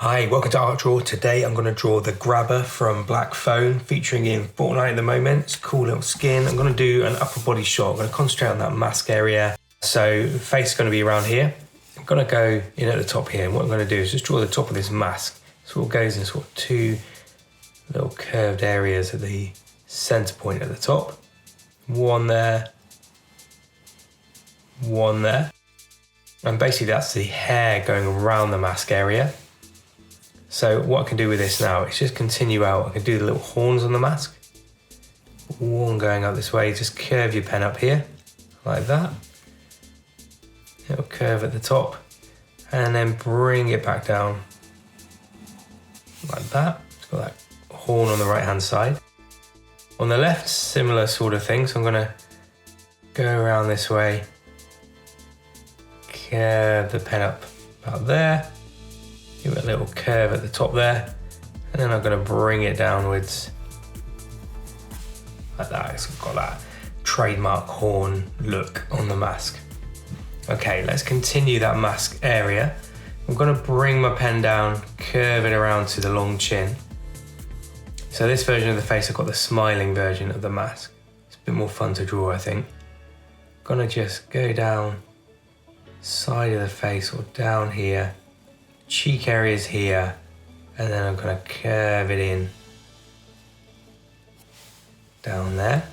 Hi, welcome to Art Draw. Today I'm going to draw the grabber from Black Phone, featuring in Fortnite at the moment. It's a cool little skin. I'm going to do an upper body shot. I'm going to concentrate on that mask area. So the face is going to be around here. I'm going to go in at the top here, and what I'm going to do is just draw the top of this mask. So it goes in sort of two little curved areas at the center point at the top. One there, one there. And basically that's the hair going around the mask area. So what I can do with this now is just continue out. I can do the little horns on the mask. One going up this way, just curve your pen up here, like that. Little curve at the top, and then bring it back down, like that. It's got that horn on the right hand side. On the left, similar sort of thing. So I'm gonna go around this way, curve the pen up about there. Give it a little curve at the top there, and then I'm going to bring it downwards like that. It's got that trademark horn look on the mask. Okay, let's continue that mask area. I'm going to bring my pen down, curve it around to the long chin. So this version of the face, I've got the smiling version of the mask. It's a bit more fun to draw, I think. I'm going to just go down side of the face or down here. Cheek areas here, and then I'm going to curve it in down there.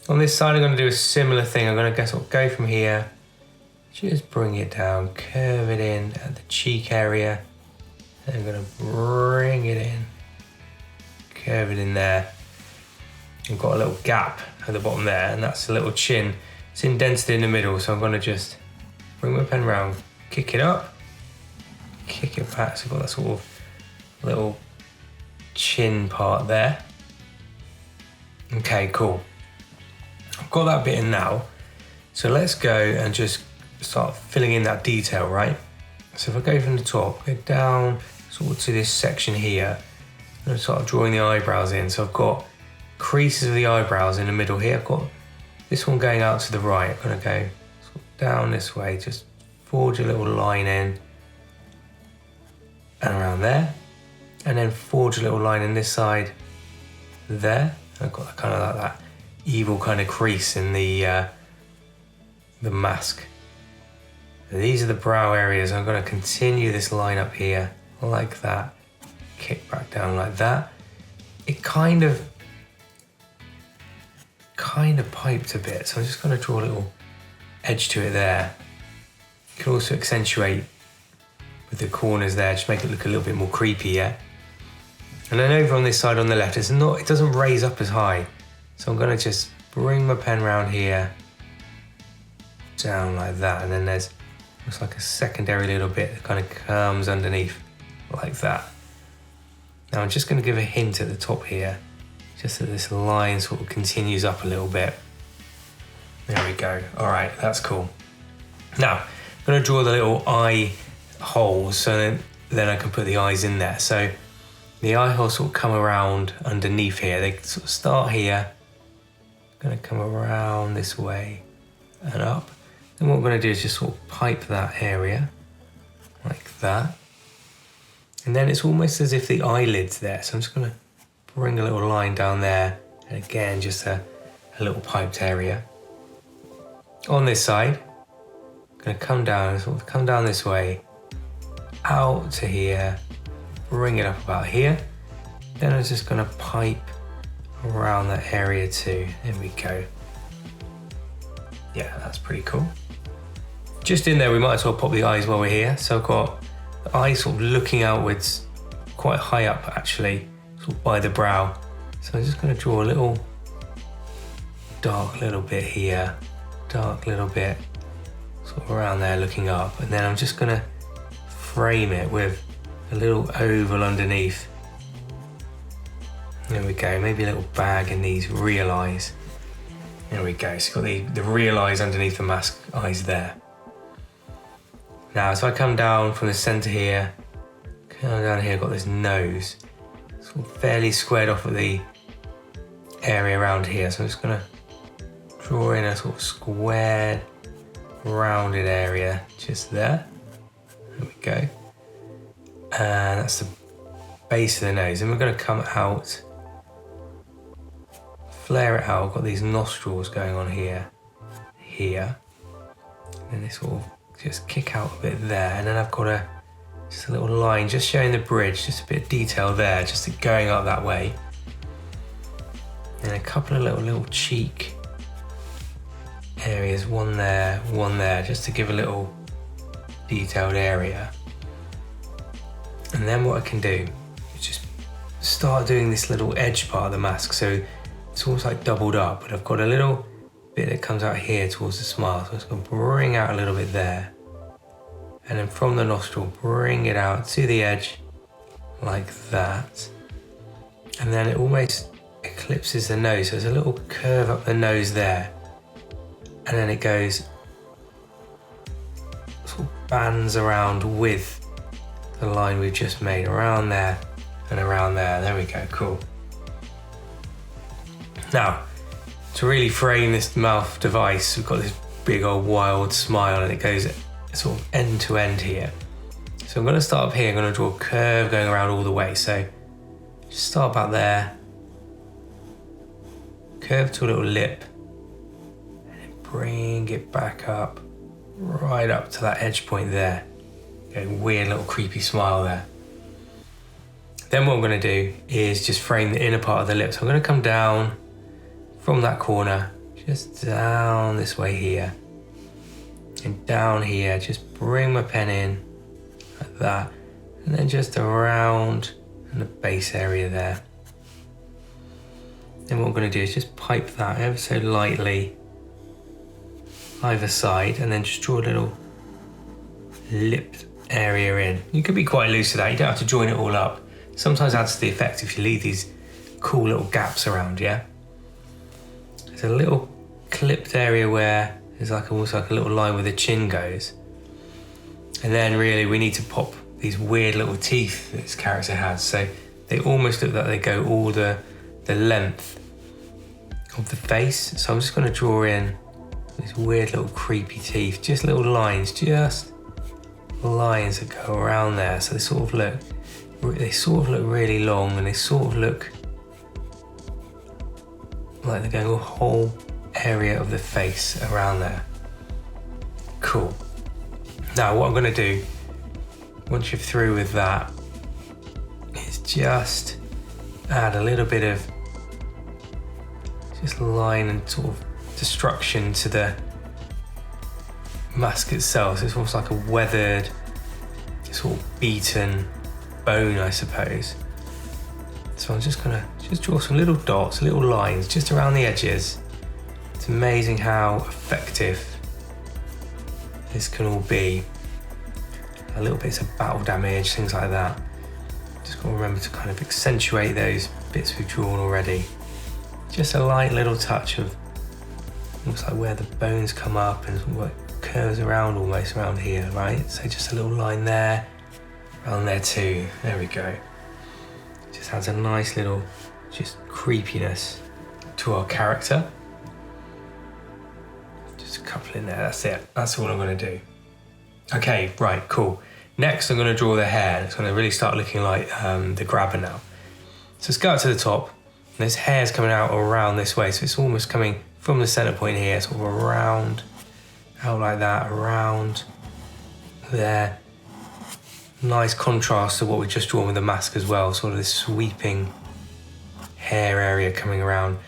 On this side I'm going to do a similar thing. I'm going to go from here, just bring it down, curve it in at the cheek area, and I'm going to bring it in, curve it in there. I've got a little gap at the bottom there, and that's a little chin. It's indented in the middle, so I'm going to just bring my pen round, kick it up, kick it back, so I've got that sort of little chin part there. Okay, cool. I've got that bit in now. So let's go and just start filling in that detail, right? So if I go from the top, go down sort of to this section here, I'm going to start drawing the eyebrows in. So I've got creases of the eyebrows in the middle here. I've got this one going out to the right. I'm going to go sort of down this way, just forge a little line in, and around there, and then forge a little line in this side there. I've got kind of like that evil kind of crease in the mask. And these are the brow areas. I'm going to continue this line up here like that, kick back down like that. It kind of piped a bit, so I'm just going to draw a little edge to it there. You can also accentuate with the corners there, just make it look a little bit more creepy, yeah? And then over on this side on the left, it doesn't raise up as high. So I'm gonna just bring my pen around here, down like that, and then there's looks like a secondary little bit that kind of comes underneath, like that. Now I'm just gonna give a hint at the top here, just that this line sort of continues up a little bit. There we go, all right, that's cool. Now, I'm gonna draw the little eye holes, so then I can put the eyes in there. So the eye holes sort of come around underneath here. They sort of start here, going to come around this way and up. Then what we're going to do is just sort of pipe that area like that. And then it's almost as if the eyelid's there. So I'm just going to bring a little line down there, and again just a little piped area. On this side, I'm going to come down this way, out to here, bring it up about here. Then I'm just going to pipe around that area too. There we go. Yeah, that's pretty cool. Just in there, we might as well pop the eyes while we're here. So I've got the eyes sort of looking outwards, quite high up actually, sort of by the brow. So I'm just going to draw a little dark little bit here, dark little bit sort of around there looking up, and then I'm just going to frame it with a little oval underneath. There we go, maybe a little bag in these real eyes. There we go, so you've got the real eyes underneath the mask eyes there. Now, so I come down from the center here, come down here, I've got this nose, sort of fairly squared off of the area around here. So I'm just gonna draw in a sort of squared, rounded area just there. There we go. And that's the base of the nose. And we're going to come out, flare it out. I've got these nostrils going on here, and they sort of just kick out a bit there. And then I've got just a little line just showing the bridge, just a bit of detail there, just going up that way. And a couple of little cheek areas, one there, just to give a little detailed area. And then what I can do is just start doing this little edge part of the mask. So it's almost like doubled up, but I've got a little bit that comes out here towards the smile. So it's going to bring out a little bit there. And then from the nostril, bring it out to the edge like that. And then it almost eclipses the nose. So there's a little curve up the nose there. And then it goes, sort of bands around with the line we've just made, around there and around there. There we go, cool. Now, to really frame this mouth device, we've got this big old wild smile and it goes sort of end to end here. So I'm going to start up here, I'm going to draw a curve going around all the way. So just start about there, curve to a little lip, and then bring it back up, right up to that edge point there. A weird little creepy smile there. Then what I'm going to do is just frame the inner part of the lip. So I'm going to come down from that corner, just down this way here. And down here, just bring my pen in like that. And then just around in the base area there. Then what I'm going to do is just pipe that ever so lightly either side, and then just draw a little lip area in. You can be quite loose with that, you don't have to join it all up. Sometimes adds to the effect if you leave these cool little gaps around, yeah? There's a little clipped area where there's like almost like a little line where the chin goes. And then really we need to pop these weird little teeth that this character has. So they almost look like they go all the length of the face. So I'm just going to draw in these weird little creepy teeth, just little lines, just lines that go around there. So they sort of look really long, and they sort of look like they're going a whole area of the face around there. Cool. Now what I'm going to do, once you're through with that, is just add a little bit of just line and sort of destruction to the mask itself. So it's almost like a weathered, sort of beaten bone, I suppose. So I'm just gonna draw some little dots, little lines just around the edges. It's amazing how effective this can all be. A little bits of battle damage, things like that. Just gotta remember to kind of accentuate those bits we've drawn already. Just a light little touch of looks like where the bones come up and what curves around almost around here, right? So just a little line there, around there too. There we go. Just adds a nice little just creepiness to our character. Just a couple in there, that's it. That's all I'm gonna do. Okay, right, cool. Next I'm gonna draw the hair. It's gonna really start looking like the grabber now. So let's go up to the top. And this hair's coming out around this way. So it's almost coming from the center point here, sort of around, out like that, around there. Nice contrast to what we've just drawn with the mask as well, sort of this sweeping hair area coming around.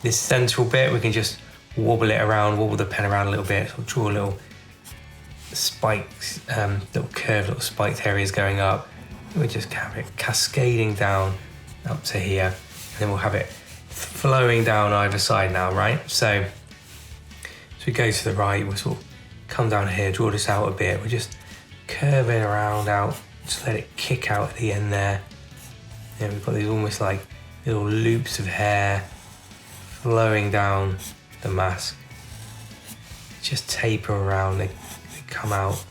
This central bit, we can just wobble it around, wobble the pen around a little bit, sort of draw a little spikes, little curved little spiked areas going up. And we just have it cascading down up to here, and then we'll have it flowing down either side now, right? So as we go to the right, we'll sort of come down here, draw this out a bit. We'll just curve it around out, just let it kick out at the end there. Yeah, we've got these almost like little loops of hair flowing down the mask. Just taper around, they come out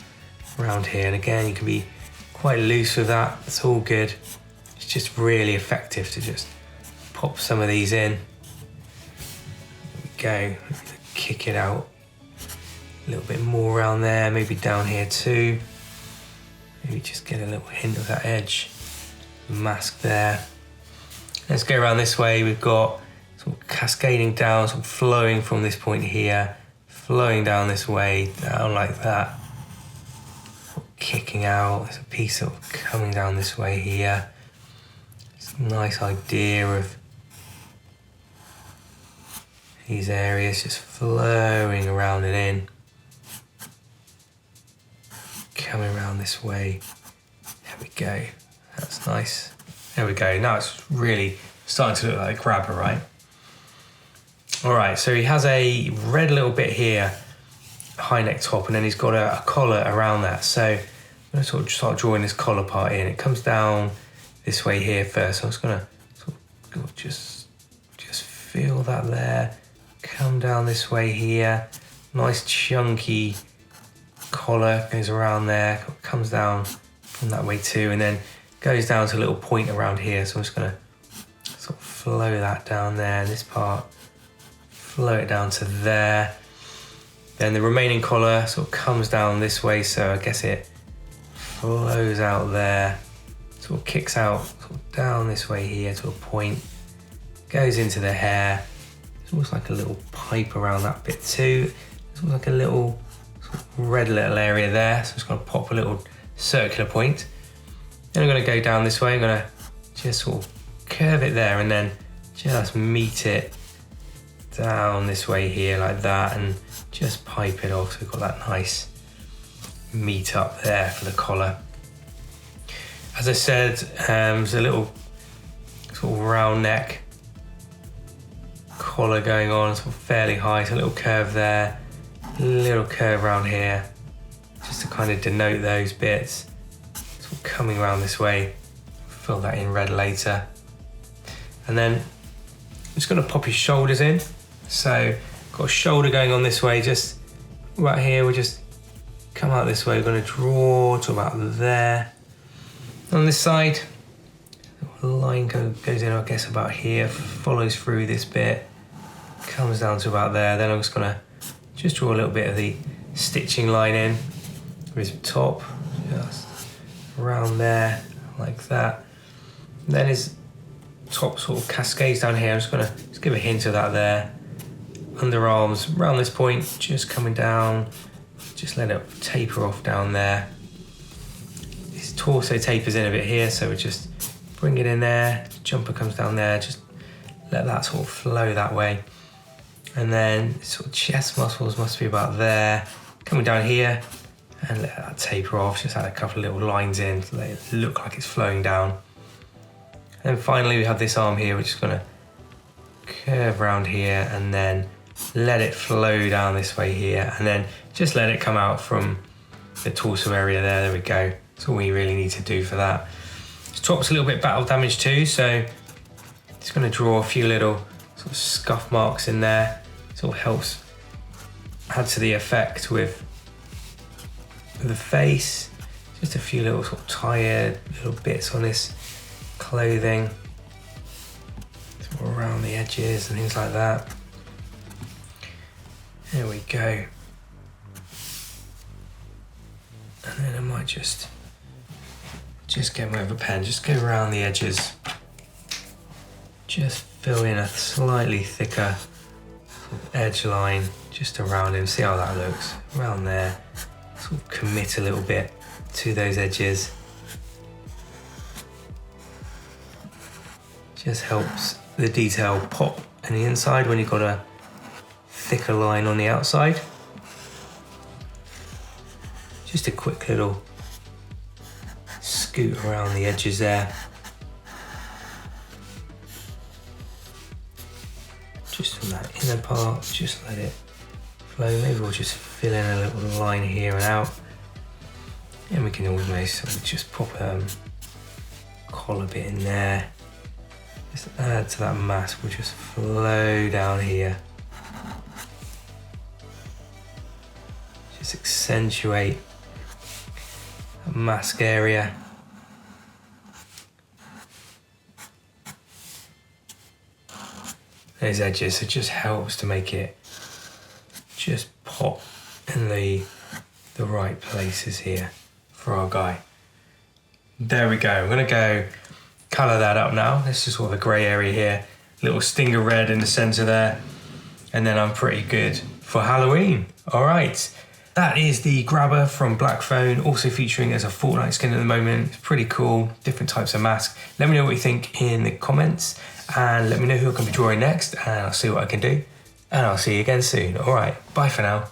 around here. And again, you can be quite loose with that, it's all good. It's just really effective to just pop some of these in. There we go, kick it out. A little bit more around there, maybe down here too. Maybe just get a little hint of that edge. Mask there. Let's go around this way. We've got sort of cascading down, sort of flowing from this point here, flowing down this way, down like that. Sort of kicking out. There's a piece sort of coming down this way here. It's a nice idea of these areas just flowing around and in. Coming around this way. There we go. That's nice. There we go. Now it's really starting to look like a grabber, right? All right, so he has a red little bit here, high neck top, and then he's got a collar around that. So I'm going to sort of start drawing this collar part in. It comes down this way here first. So I'm just going to sort of just feel that there. Come down this way here. Nice chunky collar goes around there, comes down from that way too, and then goes down to a little point around here. So I'm just going to sort of flow that down there, this part, flow it down to there. Then the remaining collar sort of comes down this way, so I guess it flows out there, sort of kicks out sort of down this way here to a point, goes into the hair. It's almost like a little pipe around that bit too. It's almost like a little sort of red little area there, so I'm just going to pop a little circular point. Then I'm going to go down this way. I'm going to just sort of curve it there and then just meet it down this way here like that and just pipe it off. So we've got that nice meet up there for the collar. As I said, there's a little sort of round neck collar going on, sort of fairly high, so a little curve there, a little curve around here, just to kind of denote those bits. Sort of coming around this way, fill that in red later. And then I'm just going to pop his shoulders in. So got a shoulder going on this way, just right here. We'll just come out this way. We're going to draw to about there. On this side, a line goes in, I guess, about here, follows through this bit, comes down to about there. Then I'm just going to just draw a little bit of the stitching line in with his top, just around there, like that. And then his top sort of cascades down here. I'm just going to just give a hint of that there. Underarms around this point, just coming down, just let it taper off down there. His torso tapers in a bit here, so we just bring it in there, jumper comes down there, just let that sort of flow that way. And then sort of chest muscles must be about there, coming down here, and let that taper off, just add a couple of little lines in to let it look like it's flowing down. And then finally we have this arm here, which is going to curve around here and then let it flow down this way here, and then just let it come out from the torso area there. There we go. That's all we really need to do for that. This top's a little bit battle damaged too, so just going to draw a few little sort of scuff marks in there. Sort of helps add to the effect with the face. Just a few little sort of tired little bits on this clothing, sort of around the edges and things like that. There we go. And then I might just get my other pen, just go around the edges, just fill in a slightly thicker sort of edge line just around him. See how that looks around there. Sort of commit a little bit to those edges. Just helps the detail pop on the inside when you've got a thicker line on the outside. Just a quick little scoot around the edges there. Just from that inner part, just let it flow. Maybe we'll just fill in a little line here and out. And we can always sort of just pop a collar bit in there. Just add to that mask, we'll just flow down here. Just accentuate that mask area. Those edges, it just helps to make it just pop in the right places here for our guy. There we go. I'm gonna go colour that up now. This is sort of a grey area here. Little stinger red in the centre there. And then I'm pretty good for Halloween. All right. That is the grabber from Black Phone, also featuring as a Fortnite skin at the moment. It's pretty cool, different types of masks. Let me know what you think in the comments and let me know who I can be drawing next and I'll see what I can do. And I'll see you again soon. All right, bye for now.